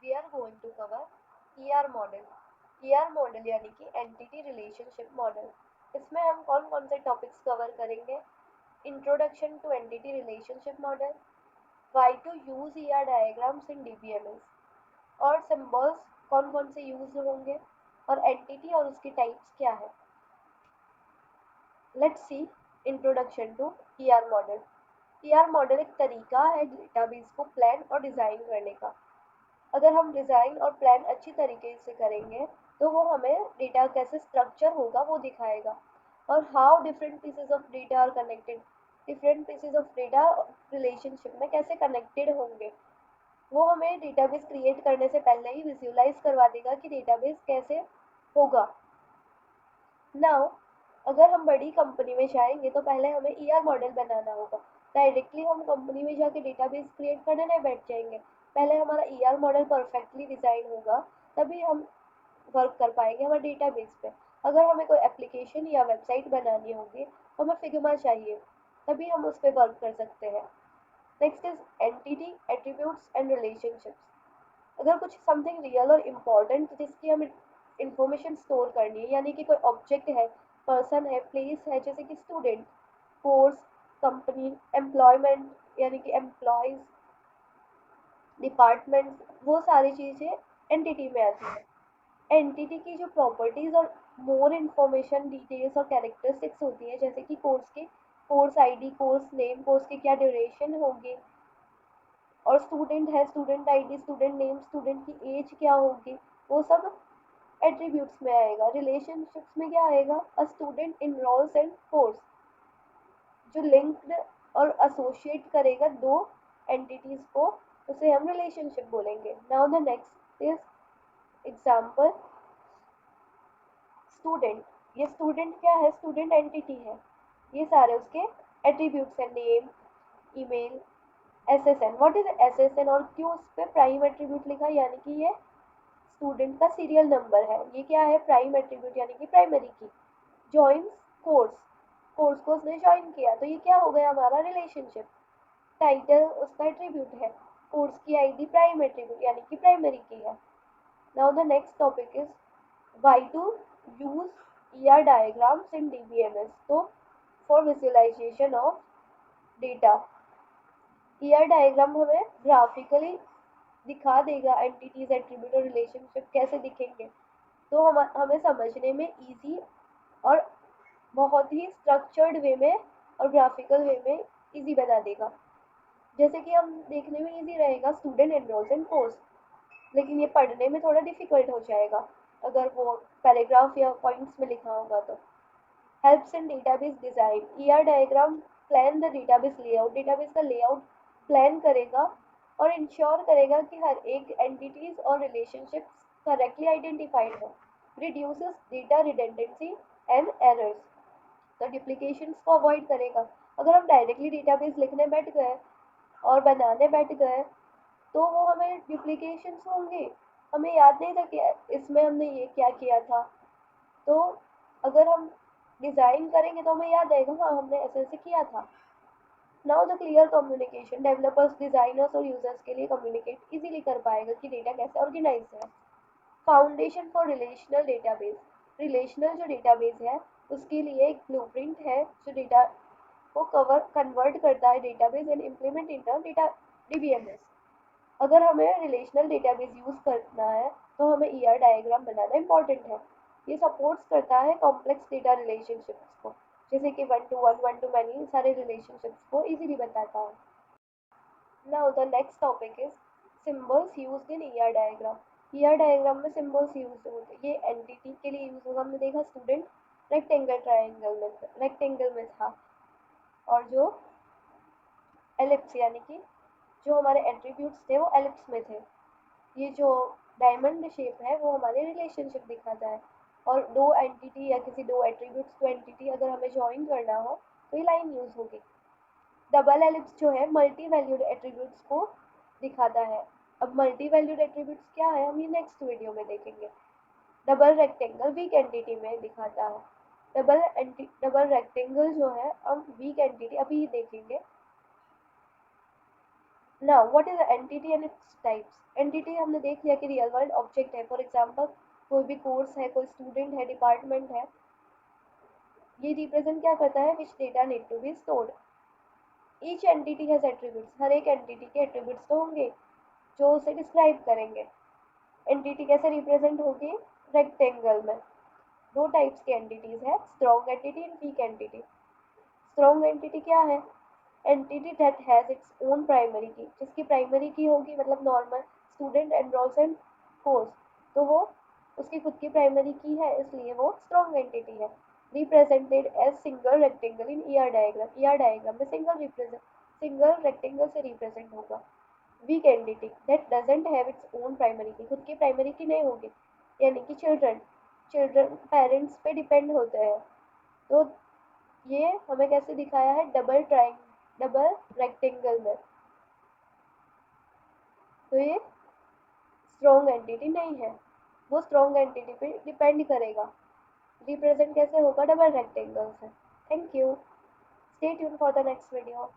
we are going to cover ER model. ER model यानी कि entity relationship model. इसमें हम कौन कौन से टॉपिक्स कवर करेंगे? Introduction to entity relationship model, why to use ER diagrams in DBMS, और सिंबल्स कौन कौन से यूज होंगे, और एंटिटी और उसकी टाइप्स क्या है। Let's see introduction to ER model. ER model एक तरीका है डेटाबेस को प्लान और डिज़ाइन करने का। अगर हम डिज़ाइन और प्लान अच्छी तरीके से करेंगे तो वो हमें डेटा कैसे स्ट्रक्चर होगा वो दिखाएगा, और how different pieces of data are connected, different pieces of data relationship में कैसे कनेक्टेड होंगे। वो हमें डेटाबेस क्रिएट करने से पहले ही विजुअलाइज करवा देगा कि डेटाबेस कैसे होगा। नाउ अगर हम बड़ी कंपनी में जाएंगे तो पहले हमें ER मॉडल बनाना होगा। डायरेक्टली हम कंपनी में जाके डेटाबेस क्रिएट करने नहीं बैठ जाएंगे। पहले हमारा ER मॉडल परफेक्टली डिज़ाइन होगा, तभी हम वर्क कर पाएंगे हमारे डेटाबेस पे। अगर हमें कोई एप्लीकेशन या वेबसाइट बनानी होगी तो हमें फिग्मा चाहिए, तभी हम उस पर वर्क कर सकते हैं। Next is entity attributes and relationships. अगर कुछ समथिंग रियल और इम्पोर्टेंट जिसकी हमें इंफॉर्मेशन स्टोर करनी है, यानी कि कोई ऑब्जेक्ट है, पर्सन है, प्लेस है, जैसे कि स्टूडेंट, कोर्स, कंपनी, एम्प्लॉयमेंट यानी कि एम्प्लॉयज, डिपार्टमेंट, वो सारी चीज़ें एंटिटी में आती है। एंटिटी की जो प्रॉपर्टीज और मोर इन्फॉर्मेशन डिटेल्स और कैरेक्टरिस्टिक्स होती है, जैसे कि कोर्स के course ID, course name, course की क्या ड्यूरेशन होगी, और स्टूडेंट है, student ID, student name, student की एज क्या होगी, वो सब एट्रीब्यूट्स में आएगा। रिलेशनशिप्स में क्या आएगा? अ स्टूडेंट इनरोल्स इन कोर्स, जो लिंक्ड और एसोसिएट करेगा दो एंटिटीज को, उसे हम रिलेशनशिप बोलेंगे। Now the next is example student. ये स्टूडेंट क्या है? स्टूडेंट एंटिटी है। ये सारे उसके एट्रीब्यूट्स हैं, name, email, SSN। What is SSN और क्यों उस पर प्राइम एट्रीब्यूट लिखा? यानी कि ये स्टूडेंट का सीरियल नंबर है। ये क्या है? प्राइम एट्रीब्यूट यानी कि प्राइमरी की। जॉइंस कोर्स, कोर्स को उसने ज्वाइन किया, तो ये क्या हो गया हमारा? रिलेशनशिप। टाइटल उसका एट्रीब्यूट है, कोर्स की आईडी प्राइम एट्रीब्यूट यानी कि प्राइमरी की है। Now the next topic is why to use ER diagrams in DBMS। तो for visualization of data, ER diagram हमें ग्राफिकली दिखा देगा एंटिटीज, एट्रीब्यूट और रिलेशनशिप कैसे दिखेंगे, तो हमें समझने में इजी और बहुत ही स्ट्रक्चर्ड वे में और ग्राफिकल वे में इजी बना देगा। जैसे कि हम देखने में इजी रहेगा स्टूडेंट एनरोल्स इन कोर्स, लेकिन ये पढ़ने में थोड़ा डिफिकल्ट हो जाएगा अगर वो पैराग्राफ या पॉइंट्स में लिखा होगा तो। Helps in database design, ER diagram plan the database layout, database का लेआउट प्लान करेगा और इंश्योर करेगा कि हर एक एंटिटीज और रिलेशनशिप्स करेक्टली आइडेंटिफाइड हो। Reduces data redundancy and errors, तो डुप्लीकेशंस को अवॉइड करेगा। अगर हम डायरेक्टली डेटाबेस लिखने बैठ गए और बनाने बैठ गए तो वो हमें डुप्लीकेशंस होंगे, हमें याद नहीं था कि इसमें हमने ये क्या किया था। तो अगर हम डिज़ाइन करेंगे तो हमें याद आएगा, हाँ हमने ऐसे ऐसे किया था। Now the clear communication, developers, designers और यूजर्स के लिए कम्युनिकेट इजीली कर पाएगा कि डेटा कैसे ऑर्गेनाइज है। Foundation for relational database, relational जो डेटाबेस है उसके लिए एक ब्लूप्रिंट है जो डेटा को कन्वर्ट करता है database and implement in data DBMS। अगर हमें रिलेशनल डेटाबेस यूज़ करना है तो हमें ER डायग्राम बनाना इम्पॉर्टेंट है। ये सपोर्ट्स करता है कॉम्प्लेक्स डेटा रिलेशनशिप्स को, जैसे कि one two one, one two many, सारे रिलेशनशिप्स को इजीली बताता है। Now the next topic is symbols used in ER diagram. ER diagram में सिंबल्स यूज होते हैं, ये एंटिटी के लिए यूज होगा। हमने देखा स्टूडेंट रेक्टेंगल ट्राइंगल में, रेक्टेंगल में था, और जो एलिप्स यानी कि जो हमारे एट्रीब्यूट्स थे वो एलिप्स में थे। ये जो डायमंड शेप है वो हमारे रिलेशनशिप दिखाता है। और दो एंटिटी या किसी दो एट्रीब्यूट्स को एंटिटी अगर हमें ज्वाइन करना हो तो ये लाइन यूज होगी। डबल एलिप्स जो है मल्टी वैल्यूड एट्रीब्यूट्स को दिखाता है। अब मल्टी वैल्यूड एट्रीब्यूट्स क्या है हम ये नेक्स्ट वीडियो में देखेंगे। डबल रेक्टेंगल वीक एंटिटी में दिखाता है। डबल रेक्टेंगल जो है हम वीक एंटिटी अभी देखेंगे। Now what is entity and its types. Entity हमने देख लिया कि रियल वर्ल्ड ऑब्जेक्ट है, फॉर एग्जांपल कोई भी कोर्स है, कोई स्टूडेंट है, डिपार्टमेंट है, ये रिप्रेजेंट क्या करता है, which data need to be stored. Each entity has attributes, हर एक एंटिटी के एट्रीब्यूट्स तो होंगे जो उसे डिस्क्राइब करेंगे। एंटिटी कैसे रिप्रेजेंट होगी, रेक्टेंगल में। दो टाइप्स की एंटिटीज है, strong entity and weak entity. Strong entity क्या है, entity that has its own primary की, जिसकी प्राइमरी की होगी, मतलब नॉर्मल स्टूडेंट एनरोल्स इन कोर्स, तो वो उसकी खुद की प्राइमरी की है, इसलिए वो स्ट्रॉन्ग एंटिटी है। Represented as single rectangle in ER diagram, ER diagram में सिंगल रेक्टेंगल से रिप्रेजेंट होगा। Weak entity that doesn't have its own primary key, खुद की प्राइमरी की नहीं होगी, यानी कि चिल्ड्रन, पेरेंट्स पे डिपेंड होते हैं। तो ये हमें कैसे दिखाया है, डबल रेक्टेंगल में, तो ये स्ट्रॉन्ग एंटिटी नहीं है, वो स्ट्रॉन्ग एंटिटी पे डिपेंड करेगा। रिप्रेजेंट कैसे होगा, डबल रेक्टेंगल से। Thank you, stay tune for the next video.